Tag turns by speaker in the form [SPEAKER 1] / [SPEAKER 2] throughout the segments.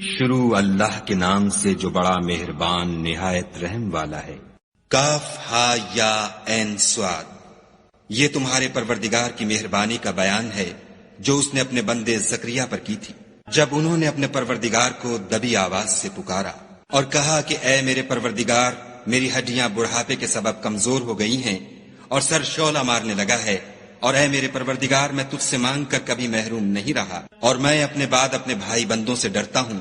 [SPEAKER 1] شروع اللہ کے نام سے جو بڑا مہربان نہایت رحم والا ہے۔ کاف ہا یا عین صاد، یہ تمہارے پروردگار کی مہربانی کا بیان ہے جو اس نے اپنے بندے زکریا پر کی تھی جب انہوں نے اپنے پروردگار کو دبی آواز سے پکارا اور کہا کہ اے میرے پروردگار، میری ہڈیاں بڑھاپے کے سبب کمزور ہو گئی ہیں اور سر شعلہ مارنے لگا ہے، اور اے میرے پروردگار، میں تجھ سے مانگ کر کبھی محروم نہیں رہا، اور میں اپنے بعد اپنے بھائی بندوں سے ڈرتا ہوں،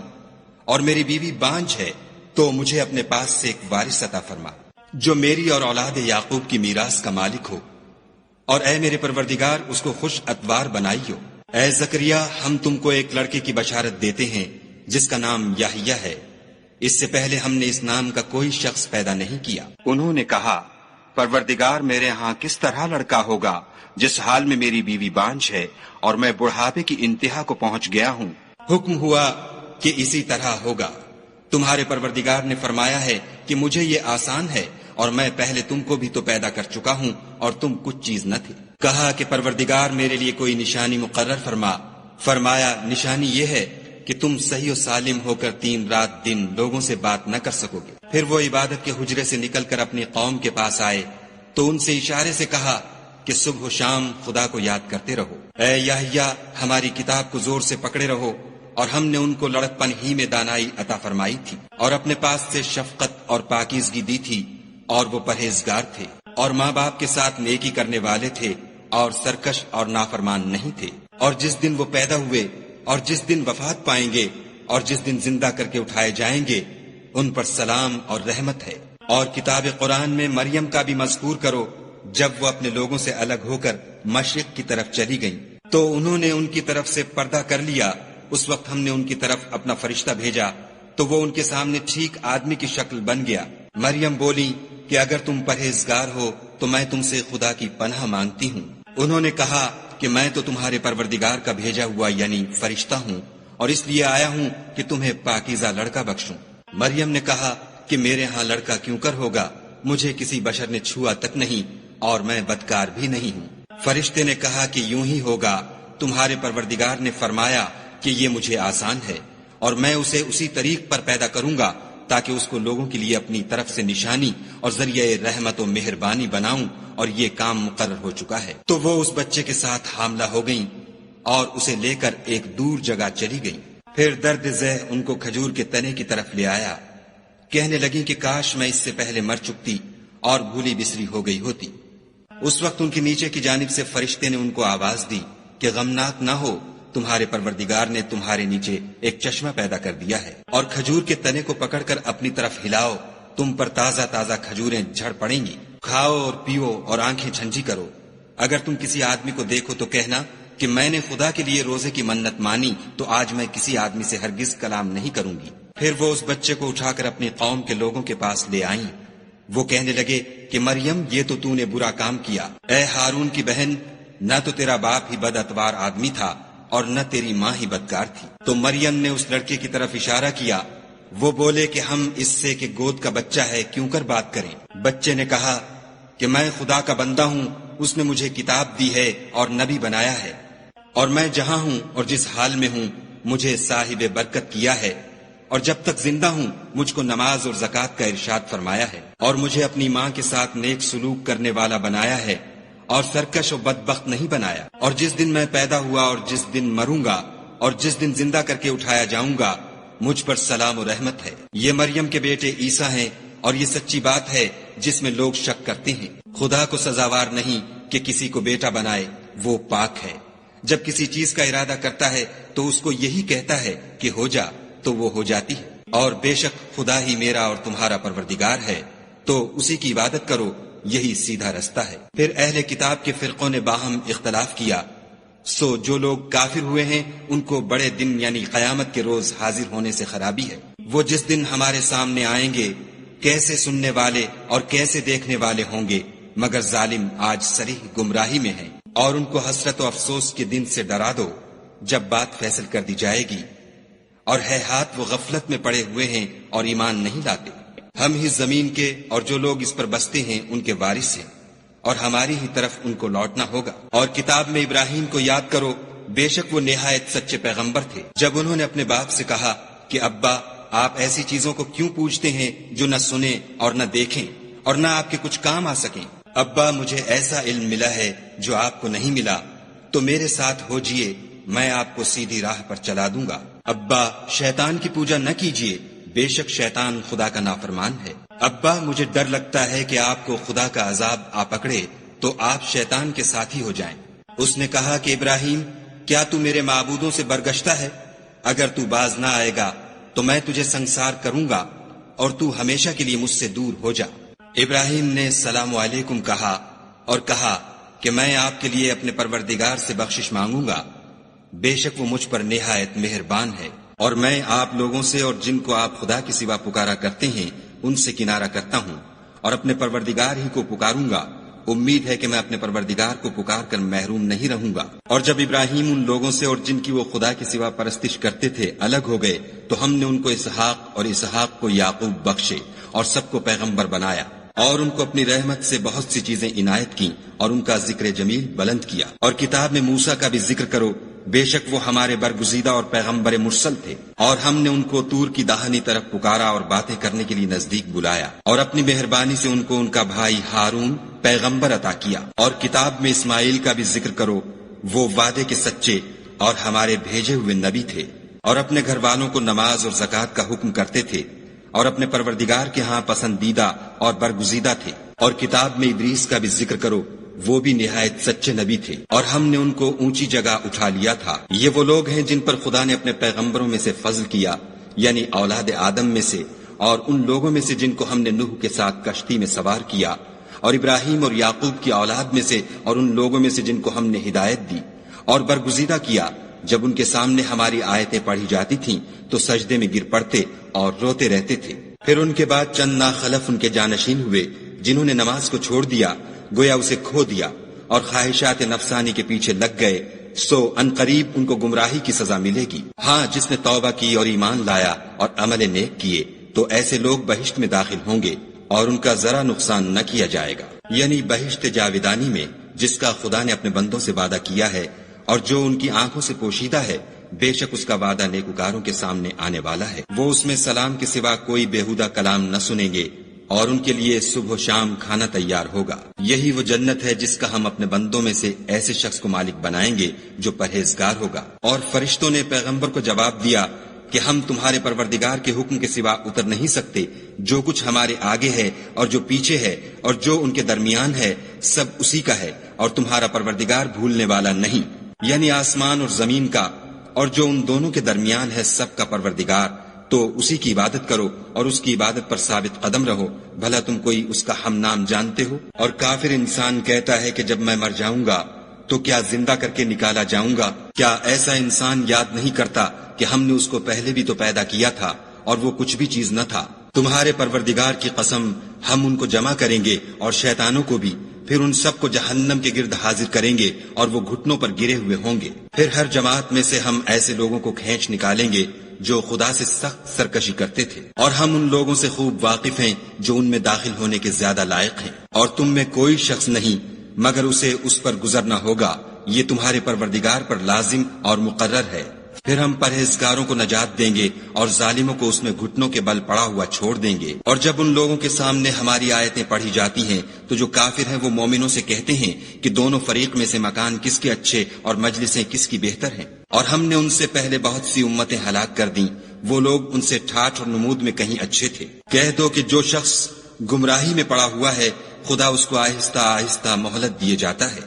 [SPEAKER 1] اور میری بیوی بانجھ ہے، تو مجھے اپنے پاس سے ایک وارث عطا فرما جو میری اور اولاد یعقوب کی میراث کا مالک ہو، اور اے میرے پروردگار اس کو خوش اتوار بنائیو۔ اے زکریا، ہم تم کو ایک لڑکے کی بشارت دیتے ہیں جس کا نام یحییٰ ہے، اس سے پہلے ہم نے اس نام کا کوئی شخص پیدا نہیں کیا۔ انہوں نے کہا، پروردگار، میرے ہاں کس طرح لڑکا ہوگا جس حال میں میری بیوی بانجھ ہے اور میں بڑھاپے کی انتہا کو پہنچ گیا ہوں؟ حکم ہوا کہ اسی طرح ہوگا۔ تمہارے پروردگار نے فرمایا ہے کہ مجھے یہ آسان ہے، اور میں پہلے تم کو بھی تو پیدا کر چکا ہوں اور تم کچھ چیز نہ تھے۔ کہا کہ پروردگار، میرے لیے کوئی نشانی مقرر فرما۔ فرمایا، نشانی یہ ہے کہ تم صحیح و سالم ہو کر 3 رات دن لوگوں سے بات نہ کر سکو گے۔ پھر وہ عبادت کے حجرے سے نکل کر اپنی قوم کے پاس آئے تو ان سے اشارے سے کہا کہ صبح و شام خدا کو یاد کرتے رہو۔ اے یحییٰ، ہماری کتاب کو زور سے پکڑے رہو، اور ہم نے ان کو لڑکپن ہی میں دانائی عطا فرمائی تھی، اور اپنے پاس سے شفقت اور پاکیزگی دی تھی، اور وہ پرہیزگار تھے، اور ماں باپ کے ساتھ نیکی کرنے والے تھے، اور سرکش اور نافرمان نہیں تھے۔ اور جس دن وہ پیدا ہوئے اور جس دن وفات پائیں گے اور جس دن زندہ کر کے اٹھائے جائیں گے، ان پر سلام اور رحمت ہے۔ اور کتاب قرآن میں مریم کا بھی مذکور کرو، جب وہ اپنے لوگوں سے الگ ہو کر مشرق کی طرف چلی گئیں تو انہوں نے ان کی طرف سے پردہ کر لیا۔ اس وقت ہم نے ان کی طرف اپنا فرشتہ بھیجا تو وہ ان کے سامنے ٹھیک آدمی کی شکل بن گیا۔ مریم بولی کہ اگر تم پرہیزگار ہو تو میں تم سے خدا کی پناہ مانگتی ہوں۔ انہوں نے کہا کہ میں تو تمہارے پروردگار کا بھیجا ہوا یعنی فرشتہ ہوں، اور اس لیے آیا ہوں کہ تمہیں پاکیزہ لڑکا بخشوں۔ مریم نے کہا کہ میرے ہاں لڑکا کیوں کر ہوگا، مجھے کسی بشر نے چھوا تک نہیں، اور میں بدکار بھی نہیں ہوں۔ فرشتے نے کہا کہ یوں ہی ہوگا، تمہارے پروردگار نے فرمایا کہ یہ مجھے آسان ہے، اور میں اسے اسی طریق پر پیدا کروں گا تاکہ اس کو لوگوں کے لیے اپنی طرف سے نشانی اور ذریعہ رحمت و مہربانی بناؤں، اور یہ کام مقرر ہو چکا ہے۔ تو وہ اس بچے کے ساتھ حاملہ ہو گئیں اور اسے لے کر ایک دور جگہ چلی گئیں۔ پھر درد ذہ ان کو کھجور کے تنے کی طرف لے آیا، کہنے لگیں کہ کاش میں اس سے پہلے مر چکتی اور بھولی بسری ہو گئی ہوتی۔ اس وقت ان کے نیچے کی جانب سے فرشتے نے ان کو آواز دی کہ غمناک نہ ہو، تمہارے پروردگار نے تمہارے نیچے ایک چشمہ پیدا کر دیا ہے، اور کھجور کے تنے کو پکڑ کر اپنی طرف ہلاؤ، تم پر تازہ تازہ کھجوریں جھڑ پڑیں گی، کھاؤ اور پیو اور آنکھیں جھنجھی کرو۔ اگر تم کسی آدمی کو دیکھو تو کہنا کہ میں نے خدا کے لیے روزے کی منت مانی، تو آج میں کسی آدمی سے ہرگز کلام نہیں کروں گی۔ پھر وہ اس بچے کو اٹھا کر اپنی قوم کے لوگوں کے پاس لے آئیں۔ وہ کہنے لگے کہ مریم، یہ تو نے برا کام کیا۔ اے ہارون کی بہن، نہ تو تیرا باپ ہی بد اتوار آدمی تھا اور نہ تیری ماں ہی بدکار تھی۔ تو مریم نے اس لڑکے کی طرف اشارہ کیا۔ وہ بولے کہ ہم اس سے کہ گود کا بچہ ہے کیوں کر بات کریں۔ بچے نے کہا کہ میں خدا کا بندہ ہوں، اس نے مجھے کتاب دی ہے اور نبی بنایا ہے، اور میں جہاں ہوں اور جس حال میں ہوں مجھے صاحب برکت کیا ہے، اور جب تک زندہ ہوں مجھ کو نماز اور زکوٰۃ کا ارشاد فرمایا ہے، اور مجھے اپنی ماں کے ساتھ نیک سلوک کرنے والا بنایا ہے، اور سرکش و بدبخت نہیں بنایا۔ اور جس دن میں پیدا ہوا اور جس دن مروں گا اور جس دن زندہ کر کے اٹھایا جاؤں گا، مجھ پر سلام و رحمت ہے۔ یہ مریم کے بیٹے عیسیٰ ہیں، اور یہ سچی بات ہے جس میں لوگ شک کرتے ہیں۔ خدا کو سزاوار نہیں کہ کسی کو بیٹا بنائے، وہ پاک ہے۔ جب کسی چیز کا ارادہ کرتا ہے تو اس کو یہی کہتا ہے کہ ہو جا، تو وہ ہو جاتی ہے۔ اور بے شک خدا ہی میرا اور تمہارا پروردگار ہے، تو اسی کی عبادت کرو، یہی سیدھا رستہ ہے۔ پھر اہل کتاب کے فرقوں نے باہم اختلاف کیا، سو جو لوگ کافر ہوئے ہیں ان کو بڑے دن یعنی قیامت کے روز حاضر ہونے سے خرابی ہے۔ وہ جس دن ہمارے سامنے آئیں گے کیسے سننے والے اور کیسے دیکھنے والے ہوں گے، مگر ظالم آج صریح گمراہی میں ہیں۔ اور ان کو حسرت و افسوس کے دن سے ڈرا دو جب بات فیصل کر دی جائے گی، اور ہے ہاتھ وہ غفلت میں پڑے ہوئے ہیں اور ایمان نہیں لاتے۔ ہم ہی زمین کے اور جو لوگ اس پر بستے ہیں ان کے وارث ہیں، اور ہماری ہی طرف ان کو لوٹنا ہوگا۔ اور کتاب میں ابراہیم کو یاد کرو، بے شک وہ نہایت سچے پیغمبر تھے۔ جب انہوں نے اپنے باپ سے کہا کہ ابا آپ ایسی چیزوں کو کیوں پوچھتے ہیں جو نہ سنیں اور نہ دیکھیں اور نہ آپ کے کچھ کام آ سکیں؟ ابا مجھے ایسا علم ملا ہے جو آپ کو نہیں ملا، تو میرے ساتھ ہو جئے، میں آپ کو سیدھی راہ پر چلا دوں گا۔ ابا شیطان کی پوجا نہ کیجیے، بے شک شیطان خدا کا نافرمان ہے۔ ابا مجھے ڈر لگتا ہے کہ آپ کو خدا کا عذاب آ پکڑے تو آپ شیطان کے ساتھی ہو جائیں۔ اس نے کہا کہ ابراہیم، کیا تو میرے معبودوں سے برگشتہ ہے؟ اگر تو باز نہ آئے گا تو میں تجھے سنسار کروں گا اور تو ہمیشہ کے لیے مجھ سے دور ہو جا۔ ابراہیم نے السلام علیکم کہا اور کہا کہ میں آپ کے لیے اپنے پروردگار سے بخشش مانگوں گا، بے شک وہ مجھ پر نہایت مہربان ہے، اور میں آپ لوگوں سے اور جن کو آپ خدا کے سوا پکارا کرتے ہیں ان سے کنارہ کرتا ہوں اور اپنے پروردگار ہی کو پکاروں گا۔ امید ہے کہ میں اپنے پروردگار کو پکار کر محروم نہیں رہوں گا۔ اور جب ابراہیم ان لوگوں سے اور جن کی وہ خدا کے سوا پرستش کرتے تھے الگ ہو گئے تو ہم نے ان کو اسحاق اور اسحاق کو یعقوب بخشے اور سب کو پیغمبر بنایا، اور ان کو اپنی رحمت سے بہت سی چیزیں عنایت کی اور ان کا ذکر جمیل بلند کیا۔ اور کتاب میں موسیٰ کا بھی ذکر کرو، بے شک وہ ہمارے برگزیدہ اور پیغمبر مرسل تھے، اور ہم نے ان کو طور کی داہنی طرف پکارا اور باتیں کرنے کے لیے نزدیک بلایا، اور اپنی مہربانی سے ان کو ان کا بھائی ہارون پیغمبر عطا کیا۔ اور کتاب میں اسماعیل کا بھی ذکر کرو، وہ وعدے کے سچے اور ہمارے بھیجے ہوئے نبی تھے، اور اپنے گھر والوں کو نماز اور زکوٰۃ کا حکم کرتے تھے، اور اپنے پروردگار کے ہاں پسندیدہ اور برگزیدہ تھے۔ اور کتاب میں ادریس کا بھی ذکر کرو، وہ بھی نہایت سچے نبی تھے، اور ہم نے ان کو اونچی جگہ اٹھا لیا تھا۔ یہ وہ لوگ ہیں جن پر خدا نے اپنے پیغمبروں میں سے فضل کیا، یعنی اولاد آدم میں سے، اور ان لوگوں میں سے جن کو ہم نے نوح کے ساتھ کشتی میں سوار کیا، اور ابراہیم اور یعقوب کی اولاد میں سے، اور ان لوگوں میں سے جن کو ہم نے ہدایت دی اور برگزیدہ کیا۔ جب ان کے سامنے ہماری آیتیں پڑھی جاتی تھیں تو سجدے میں گر پڑتے اور روتے رہتے تھے۔ پھر ان کے بعد چند ناخلف ان کے جانشین ہوئے جنہوں نے نماز کو چھوڑ دیا، گویا اسے کھو دیا، اور خواہشات نفسانی کے پیچھے لگ گئے، سو ان قریب ان کو گمراہی کی سزا ملے گی۔ ہاں، جس نے توبہ کی اور ایمان لایا اور عمل نیک کیے تو ایسے لوگ بہشت میں داخل ہوں گے اور ان کا ذرا نقصان نہ کیا جائے گا، یعنی بہشت جاویدانی میں جس کا خدا نے اپنے بندوں سے وعدہ کیا ہے اور جو ان کی آنکھوں سے پوشیدہ ہے، بے شک اس کا وعدہ نیکوکاروں کے سامنے آنے والا ہے۔ وہ اس میں سلام کے سوا کوئی بیہودہ کلام نہ سنیں گے، اور ان کے لیے صبح و شام کھانا تیار ہوگا۔ یہی وہ جنت ہے جس کا ہم اپنے بندوں میں سے ایسے شخص کو مالک بنائیں گے جو پرہیزگار ہوگا۔ اور فرشتوں نے پیغمبر کو جواب دیا کہ ہم تمہارے پروردگار کے حکم کے سوا اتر نہیں سکتے، جو کچھ ہمارے آگے ہے اور جو پیچھے ہے اور جو ان کے درمیان ہے سب اسی کا ہے، اور تمہارا پروردگار بھولنے والا نہیں، یعنی آسمان اور زمین کا اور جو ان دونوں کے درمیان ہے سب کا پروردگار۔ تو اسی کی عبادت کرو اور اس کی عبادت پر ثابت قدم رہو، بھلا تم کوئی اس کا ہم نام جانتے ہو؟ اور کافر انسان کہتا ہے کہ جب میں مر جاؤں گا تو کیا زندہ کر کے نکالا جاؤں گا؟ کیا ایسا انسان یاد نہیں کرتا کہ ہم نے اس کو پہلے بھی تو پیدا کیا تھا اور وہ کچھ بھی چیز نہ تھا؟ تمہارے پروردگار کی قسم، ہم ان کو جمع کریں گے اور شیطانوں کو بھی، پھر ان سب کو جہنم کے گرد حاضر کریں گے اور وہ گھٹنوں پر گرے ہوئے ہوں گے۔ پھر ہر جماعت میں سے ہم ایسے لوگوں کو کھینچ نکالیں گے جو خدا سے سخت سرکشی کرتے تھے، اور ہم ان لوگوں سے خوب واقف ہیں جو ان میں داخل ہونے کے زیادہ لائق ہیں۔ اور تم میں کوئی شخص نہیں مگر اسے اس پر گزرنا ہوگا، یہ تمہارے پروردگار پر لازم اور مقرر ہے۔ پھر ہم پرہیزگاروں کو نجات دیں گے اور ظالموں کو اس میں گھٹنوں کے بل پڑا ہوا چھوڑ دیں گے۔ اور جب ان لوگوں کے سامنے ہماری آیتیں پڑھی جاتی ہیں تو جو کافر ہیں وہ مومنوں سے کہتے ہیں کہ دونوں فریق میں سے مکان کس کے اچھے اور مجلسیں کس کی بہتر ہیں، اور ہم نے ان سے پہلے بہت سی امتیں ہلاک کر دیں، وہ لوگ ان سے ٹھاٹھ اور نمود میں کہیں اچھے تھے۔ کہہ دو کہ جو شخص گمراہی میں پڑا ہوا ہے خدا اس کو آہستہ آہستہ مہلت دیے جاتا ہے،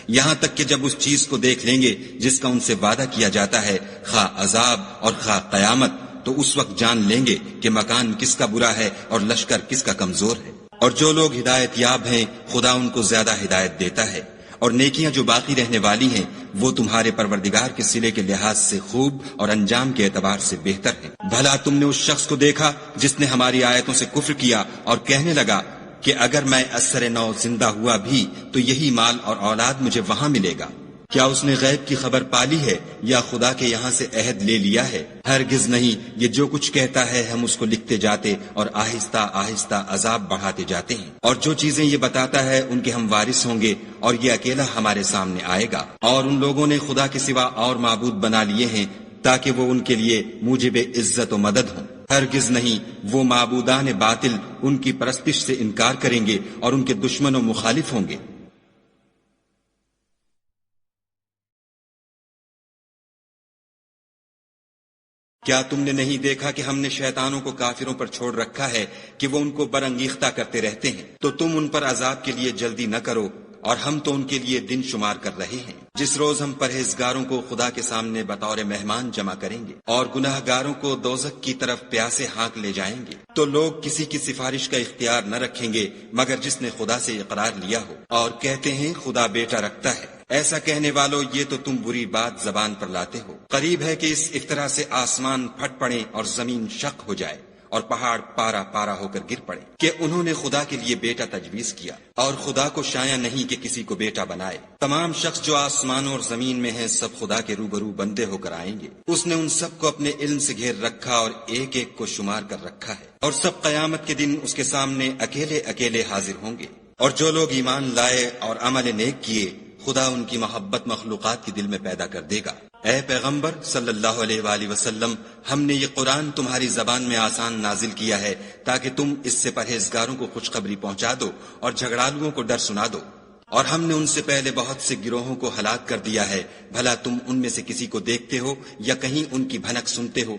[SPEAKER 1] یہاں تک کہ جب اس چیز کو دیکھ لیں گے جس کا ان سے وعدہ کیا جاتا ہے، خواہ عذاب اور خواہ قیامت، تو اس وقت جان لیں گے کہ مکان کس کا برا ہے اور لشکر کس کا کمزور ہے۔ اور جو لوگ ہدایت یاب ہیں خدا ان کو زیادہ ہدایت دیتا ہے، اور نیکیاں جو باقی رہنے والی ہیں وہ تمہارے پروردگار کے صلے کے لحاظ سے خوب اور انجام کے اعتبار سے بہتر ہیں۔ بھلا تم نے اس شخص کو دیکھا جس نے ہماری آیتوں سے کفر کیا اور کہنے لگا کہ اگر میں اثر نو زندہ ہوا بھی تو یہی مال اور اولاد مجھے وہاں ملے گا؟ کیا اس نے غیب کی خبر پالی ہے یا خدا کے یہاں سے عہد لے لیا ہے؟ ہرگز نہیں، یہ جو کچھ کہتا ہے ہم اس کو لکھتے جاتے اور آہستہ آہستہ عذاب بڑھاتے جاتے ہیں۔ اور جو چیزیں یہ بتاتا ہے ان کے ہم وارث ہوں گے، اور یہ اکیلا ہمارے سامنے آئے گا۔ اور ان لوگوں نے خدا کے سوا اور معبود بنا لیے ہیں تاکہ وہ ان کے لیے موجب عزت و مدد ہوں۔ ہرگز نہیں، وہ معبودان باطل ان کی پرستش سے انکار کریں گے اور ان کے دشمن و مخالف ہوں گے۔ کیا تم نے نہیں دیکھا کہ ہم نے شیطانوں کو کافروں پر چھوڑ رکھا ہے کہ وہ ان کو برانگیختہ کرتے رہتے ہیں؟ تو تم ان پر عذاب کے لیے جلدی نہ کرو، اور ہم تو ان کے لیے دن شمار کر رہے ہیں، جس روز ہم پرہیزگاروں کو خدا کے سامنے بطور مہمان جمع کریں گے اور گناہ گاروں کو دوزخ کی طرف پیاسے ہانک لے جائیں گے۔ تو لوگ کسی کی سفارش کا اختیار نہ رکھیں گے مگر جس نے خدا سے اقرار لیا ہو، اور کہتے ہیں خدا بیٹا رکھتا ہے۔ ایسا کہنے والوں، یہ تو تم بری بات زبان پر لاتے ہو۔ قریب ہے کہ اس افطرا سے آسمان پھٹ پڑے اور زمین شق ہو جائے اور پہاڑ پارا پارا ہو کر گر پڑے کہ انہوں نے خدا کے لیے بیٹا تجویز کیا، اور خدا کو شایع نہیں کہ کسی کو بیٹا بنائے۔ تمام شخص جو آسمانوں اور زمین میں ہیں سب خدا کے روبرو بندے ہو کر آئیں گے۔ اس نے ان سب کو اپنے علم سے گھیر رکھا اور ایک ایک کو شمار کر رکھا ہے، اور سب قیامت کے دن اس کے سامنے اکیلے اکیلے حاضر ہوں گے۔ اور جو لوگ ایمان لائے اور عمل نیک کیے، خدا ان کی محبت مخلوقات کے دل میں پیدا کر دے گا۔ اے پیغمبر صلی اللہ علیہ وآلہ وسلم، ہم نے یہ قرآن تمہاری زبان میں آسان نازل کیا ہے تاکہ تم اس سے پرہیزگاروں کو خوشخبری پہنچا دو اور جھگڑالوؤں کو ڈر سنا دو۔ اور ہم نے ان سے پہلے بہت سے گروہوں کو ہلاک کر دیا ہے، بھلا تم ان میں سے کسی کو دیکھتے ہو یا کہیں ان کی بھنک سنتے ہو؟